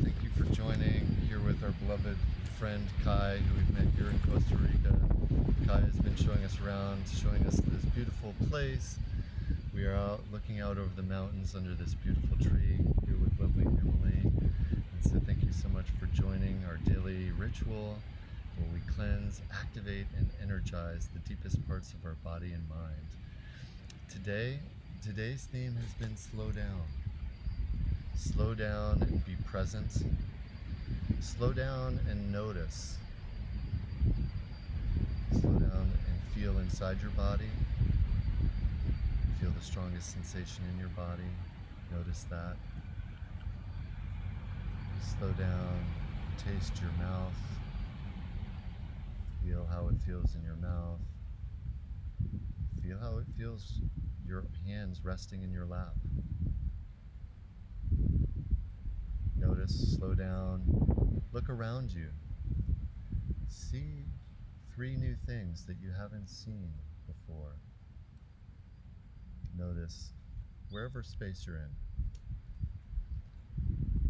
Thank you for joining here with our beloved friend Kai, who we've met here in Costa Rica. Kai has been showing us around, showing us this beautiful place. We are out looking out over the mountains under this beautiful tree here with lovely Emily. And so thank you so much for joining our daily ritual where we cleanse, activate, and energize the deepest parts of our body and mind. Today's theme has been slow down. Slow down and be present. Slow down and notice. Slow down and feel inside your body. Feel the strongest sensation in your body. Notice that. Slow down. Taste your mouth. Feel how it feels in your mouth. Feel how it feels your hands resting in your lap. Notice, slow down, look around you. See 3 new things that you haven't seen before. Notice wherever space you're in.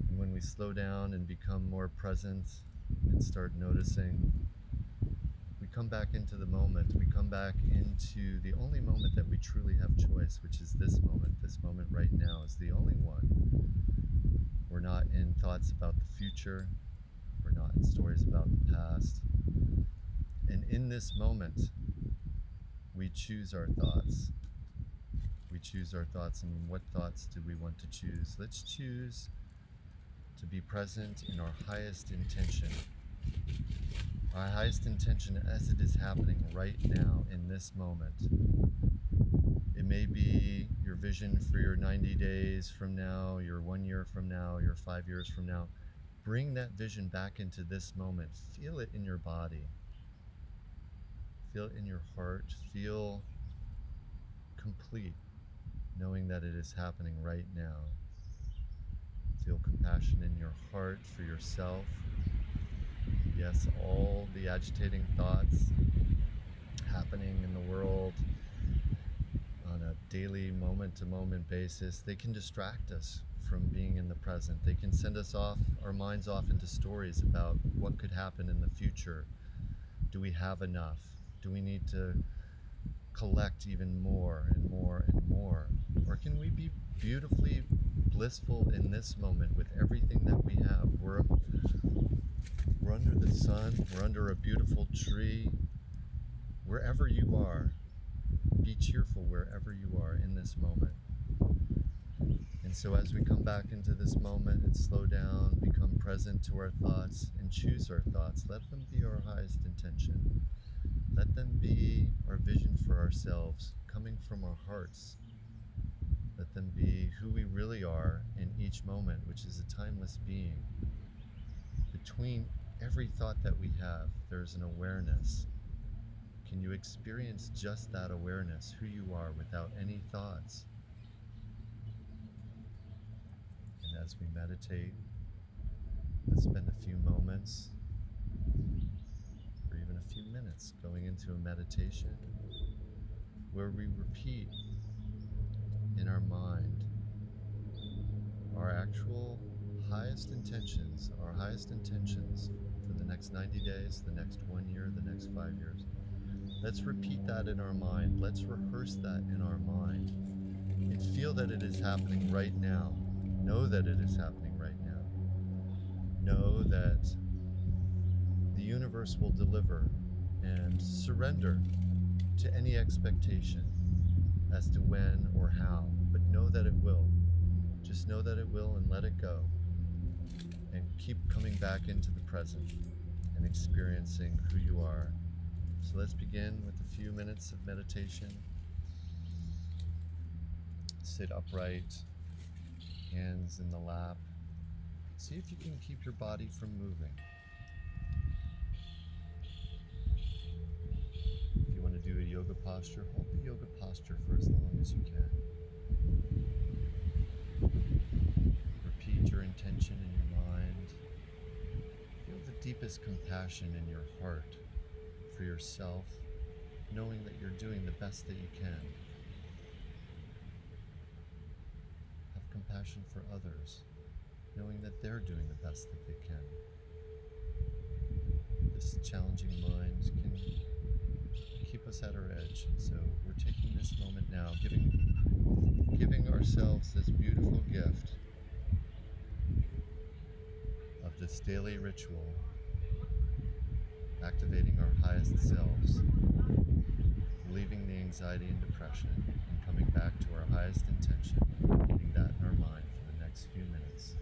And when we slow down and become more present and start noticing, we come back into the moment. We come back into the only moment that we truly have choice, which is this moment. This moment right now is the only one. We're not in thoughts about the future. We're not in stories about the past. And in this moment, we choose our thoughts. We choose our thoughts, and what thoughts do we want to choose? Let's choose to be present in our highest intention. Our highest intention as it is happening right now in this moment. It may be your vision for your 90 days from now, your 1 year from now, your 5 years from now. Bring that vision back into this moment. Feel it in your body. Feel it in your heart. Feel complete, knowing that it is happening right now. Feel compassion in your heart for yourself. Yes, all the agitating thoughts happening in the world on a daily, moment-to-moment basis, they can distract us from being in the present. They can send us off, our minds off into stories about what could happen in the future. Do we have enough? Do we need to collect even more and more and more? Or can we be beautifully blissful in this moment with everything that we have? We're under the sun, we're under a beautiful tree. Wherever you are, be cheerful wherever you are in this moment. And so as we come back into this moment and slow down, become present to our thoughts and choose our thoughts, let them be our highest intention. Let them be our vision for ourselves, coming from our hearts. Let them be who we really are in each moment, which is a timeless being. Between every thought that we have, there's an awareness. Can you experience just that awareness, who you are, without any thoughts? And as we meditate, let's spend a few moments, or even a few minutes, going into a meditation where we repeat in our mind our actual highest intentions, for the next 90 days, the next 1 year, the next 5 years. Let's repeat that in our mind. Let's rehearse that in our mind and feel that it is happening right now. Know that it is happening right now. Know that the universe will deliver, and surrender to any expectation as to when or how, but know that it will. Just know that it will and let it go. And keep coming back into the present and experiencing who you are. So let's begin with a few minutes of meditation. Sit upright, hands in the lap. See if you can keep your body from moving. If you want to do a yoga posture, hold the yoga posture for as long as you can. Repeat your intention in your mind. Feel the deepest compassion in your heart for yourself, knowing that you're doing the best that you can. Have compassion for others. knowing that they're doing the best that they can. This challenging mind can keep us at our edge, and so we're taking this moment now, giving ourselves this beautiful gift of this daily ritual, activating our highest selves, leaving the anxiety and depression, and coming back to our highest intention, getting that in our mind for the next few minutes.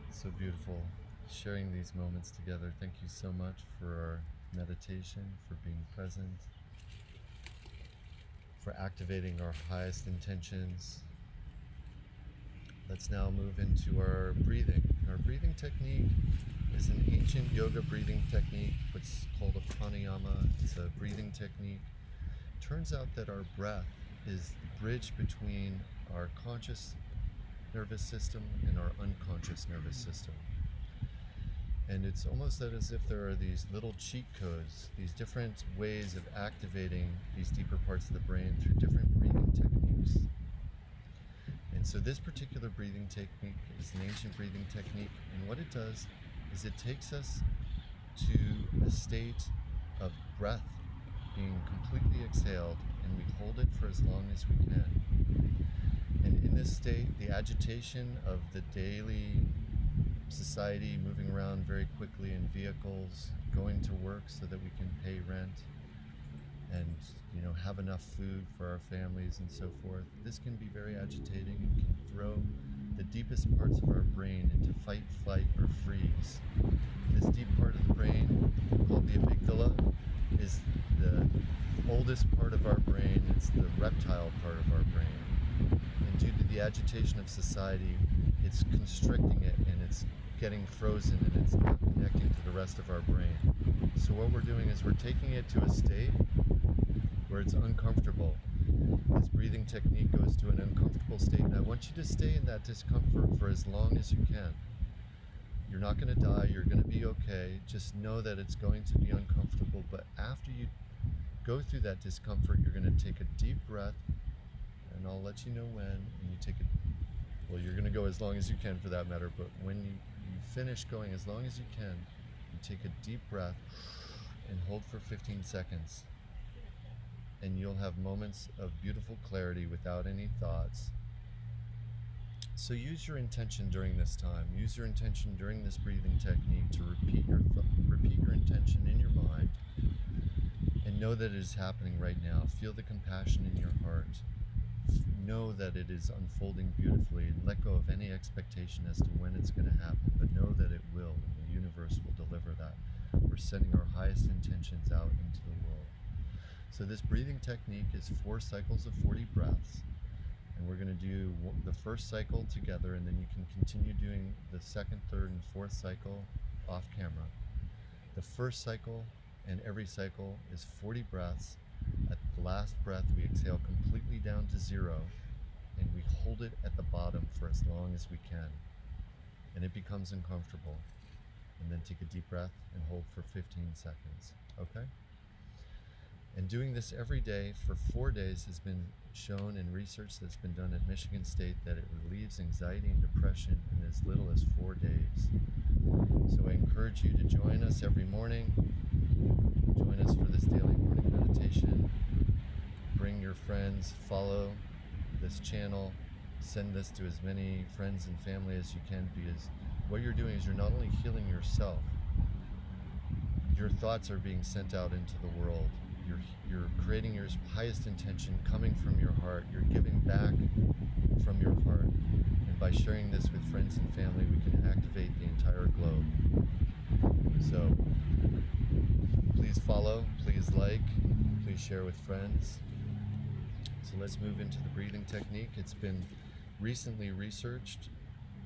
So beautiful sharing these moments together. Thank you so much for our meditation, for being present, for activating our highest intentions. Let's now move into our breathing. Our breathing technique is an ancient yoga breathing technique. It's called a pranayama. It's a breathing technique. Turns out that our breath is the bridge between our conscious nervous system and our unconscious nervous system. And it's almost as if there are these little cheat codes, these different ways of activating these deeper parts of the brain through different breathing techniques. And so this particular breathing technique is an ancient breathing technique, and what it does is it takes us to a state of breath being completely exhaled, and we hold it for as long as we can. And in this state, the agitation of the daily society, moving around very quickly in vehicles, going to work so that we can pay rent and have enough food for our families and so forth, this can be very agitating and can throw the deepest parts of our brain into fight, flight, or freeze. This deep part of the brain, called the amygdala, is the oldest part of our brain. It's the reptile part of our brain. And due to the agitation of society, it's constricting it and it's getting frozen and it's not connecting to the rest of our brain. So what we're doing is we're taking it to a state where it's uncomfortable. This breathing technique goes to an uncomfortable state, and I want you to stay in that discomfort for as long as you can. You're not going to die, you're going to be okay. Just know that it's going to be uncomfortable, but after you go through that discomfort, you're going to take a deep breath, and I'll let you know when, and you take it, well, you're going to go as long as you can for that matter, but when you finish going as long as you can, you take a deep breath and hold for 15 seconds. And you'll have moments of beautiful clarity without any thoughts. So use your intention during this time. Use your intention during this breathing technique to repeat your intention in your mind, and know that it is happening right now. Feel the compassion in your heart. Know that it is unfolding beautifully, and let go of any expectation as to when it's going to happen, but know that it will, and the universe will deliver that. We're sending our highest intentions out into the world. So this breathing technique is 4 cycles of 40 breaths, and we're going to do the first cycle together, and then you can continue doing the second, third, and fourth cycle off camera. The first cycle and every cycle is 40 breaths. At the last breath, we exhale completely down to 0, and we hold it at the bottom for as long as we can, and it becomes uncomfortable. And then take a deep breath and hold for 15 seconds, okay? And doing this every day for 4 days has been shown in research that's been done at Michigan State that it relieves anxiety and depression in as little as 4 days. So I encourage you to join us every morning. Join us for this daily morning meditation. Bring your friends, follow this channel, send this to as many friends and family as you can, because what you're doing is you're not only healing yourself, your thoughts are being sent out into the world. You're creating your highest intention coming from your heart. You're giving back from your heart. And by sharing this with friends and family, we can activate the entire globe. So please follow, please like, please share with friends. So let's move into the breathing technique. It's been recently researched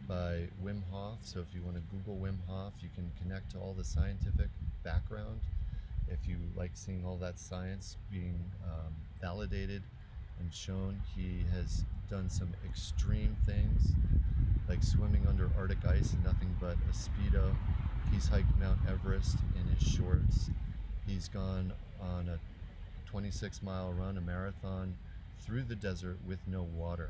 by Wim Hof. So if you want to Google Wim Hof, you can connect to all the scientific background. If you like seeing all that science being validated and shown, he has done some extreme things, like swimming under Arctic ice in nothing but a Speedo. He's hiked Mount Everest in his shorts. He's gone on a 26-mile run, a marathon, through the desert with no water.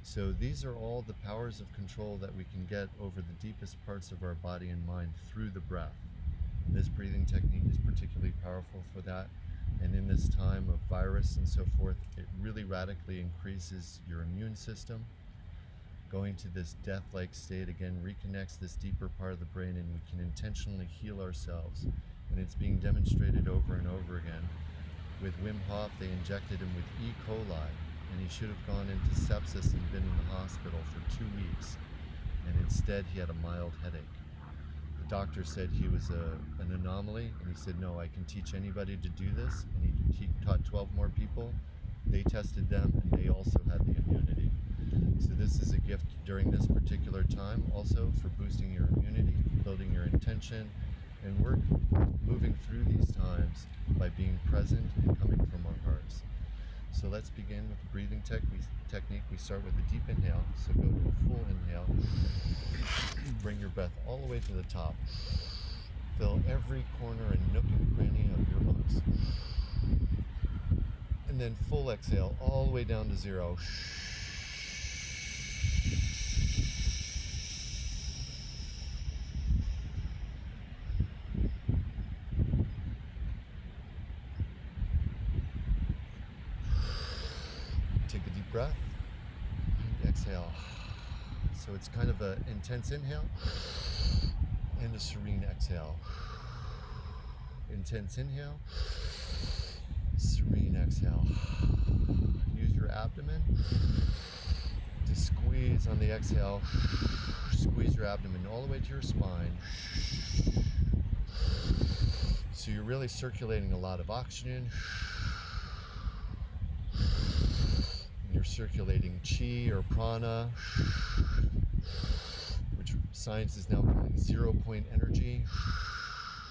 So these are all the powers of control that we can get over the deepest parts of our body and mind through the breath. And this breathing technique is particularly powerful for that. And in this time of virus and so forth, it really radically increases your immune system. Going to this death-like state again reconnects this deeper part of the brain, and we can intentionally heal ourselves. And it's being demonstrated over and over again. With Wim Hof, they injected him with E. coli, and he should have gone into sepsis and been in the hospital for 2 weeks. And instead, he had a mild headache. The doctor said he was an anomaly, and he said, no, I can teach anybody to do this. And he taught 12 more people. They tested them, and they also had the immunity. So this is a gift during this particular time, also for boosting your immunity, building your intention, and we're moving through these times by being present and coming from our hearts. So let's begin with the breathing technique. We start with a deep inhale, so go to a full inhale. Bring your breath all the way to the top. Fill every corner and nook and cranny of your lungs. And then full exhale all the way down to 0. Take a deep breath. Exhale. So it's kind of an intense inhale and a serene exhale. Intense inhale, serene exhale. Use your abdomen to squeeze on the exhale. Squeeze your abdomen all the way to your spine. So you're really circulating a lot of oxygen. You're circulating chi or prana, which science is now calling 0-point energy,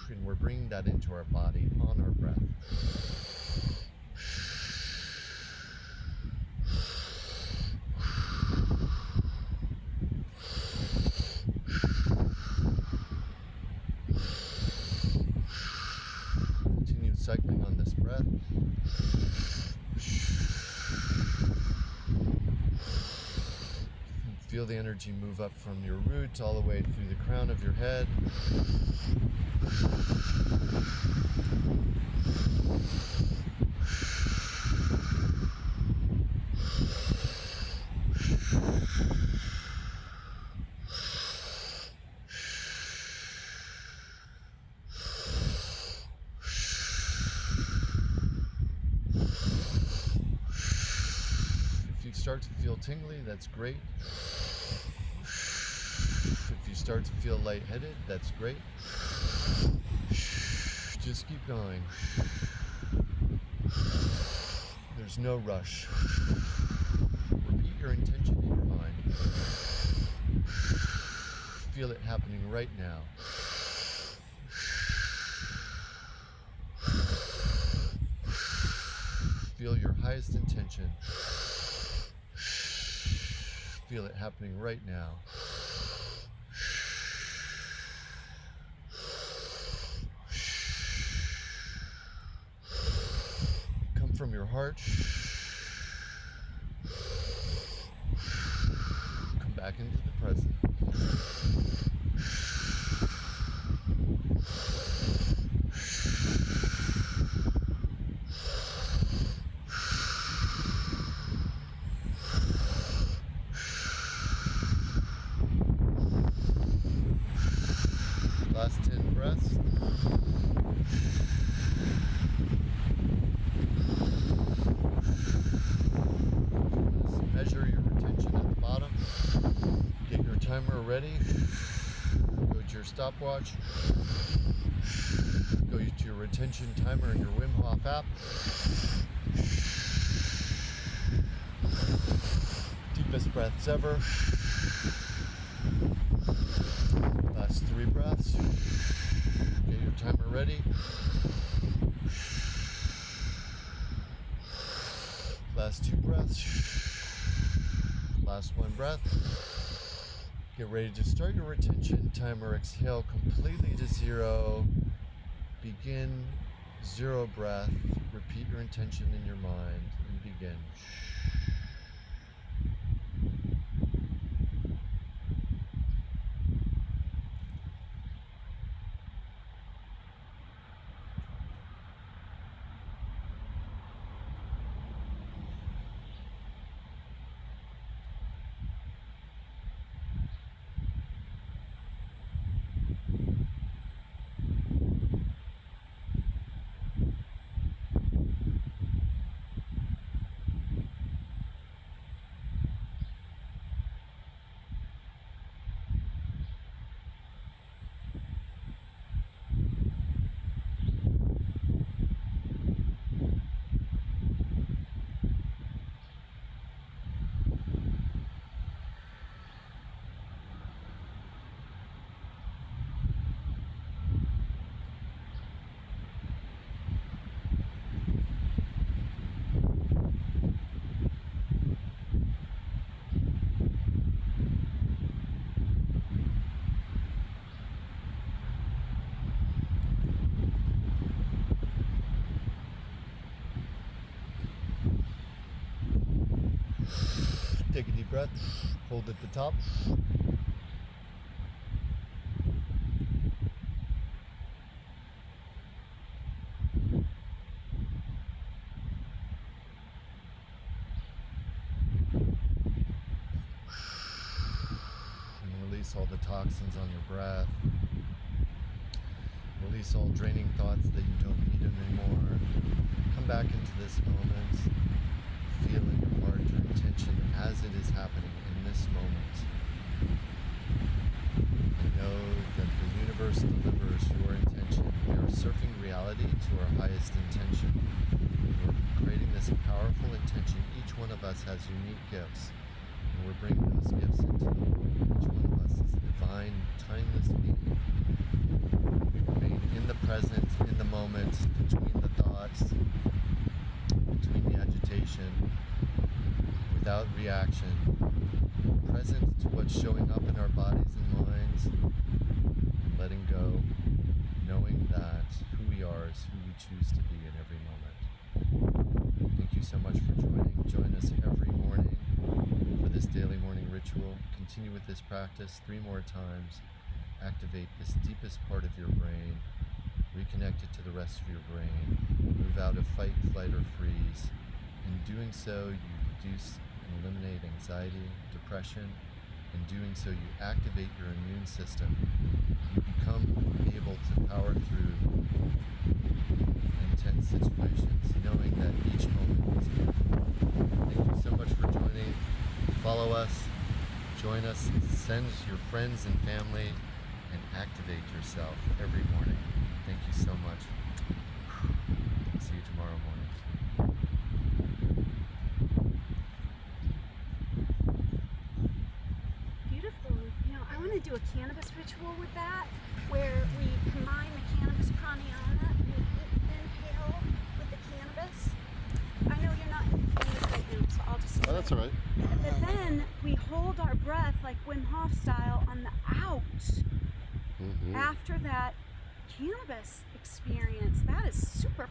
and we're bringing that into our body on our breath. Continue cycling on this breath. Feel the energy move up from your roots all the way through the crown of your head. If you start to feel tingly, that's great. If you start to feel lightheaded, that's great. Just keep going. There's no rush. Repeat your intention in your mind. Feel it happening right now. Feel your highest intention. feel it happening right now. Come from your heart. Come back into the present. Last 10 breaths. Measure your retention at the bottom. Get your timer ready. Go to your stopwatch. Go to your retention timer in your Wim Hof app. Deepest breaths ever. Last 3 breaths. Get your timer ready. Last 2 breaths. Last 1 breath. Get ready to start your retention timer. Exhale completely to 0. Begin 0 breath. Repeat your intention in your mind and begin. Take a deep breath, hold at the top. And release all the toxins on your breath. Release all draining thoughts that you don't need anymore. Come back into this moment. Feel in your heart your intention as it is happening in this moment. And know that the universe delivers your intention. We are surfing reality to our highest intention. We're creating this powerful intention. Each one of us has unique gifts. And we're bringing those gifts into the world. Each one of us is a divine, timeless being. We remain in the present, in the moment, between the thoughts, between the agitation, without reaction, present to what's showing up in our bodies and minds, and letting go, knowing that who we are is who we choose to be in every moment. Thank you so much for joining. Join us every morning for this daily morning ritual. Continue with this practice 3 more times. Activate this deepest part of your brain. Reconnect it to the rest of your brain. Move out of fight, flight, or freeze. In doing so, you reduce and eliminate anxiety, depression. In doing so, you activate your immune system. You become able to power through intense situations, knowing that each moment is beautiful. Thank you so much for joining. Follow us, join us, send your friends and family, and activate yourself every morning. Thank you so much. See you tomorrow morning. Beautiful. You know, I want to do a cannabis ritual with that, where we combine the cannabis pranayama and we inhale with the cannabis. I know you're not in the right now, so I'll just. Oh, that's all right. But then we hold our breath like Wim Hof style on the out. Mm-hmm. After that cannabis experience, that is super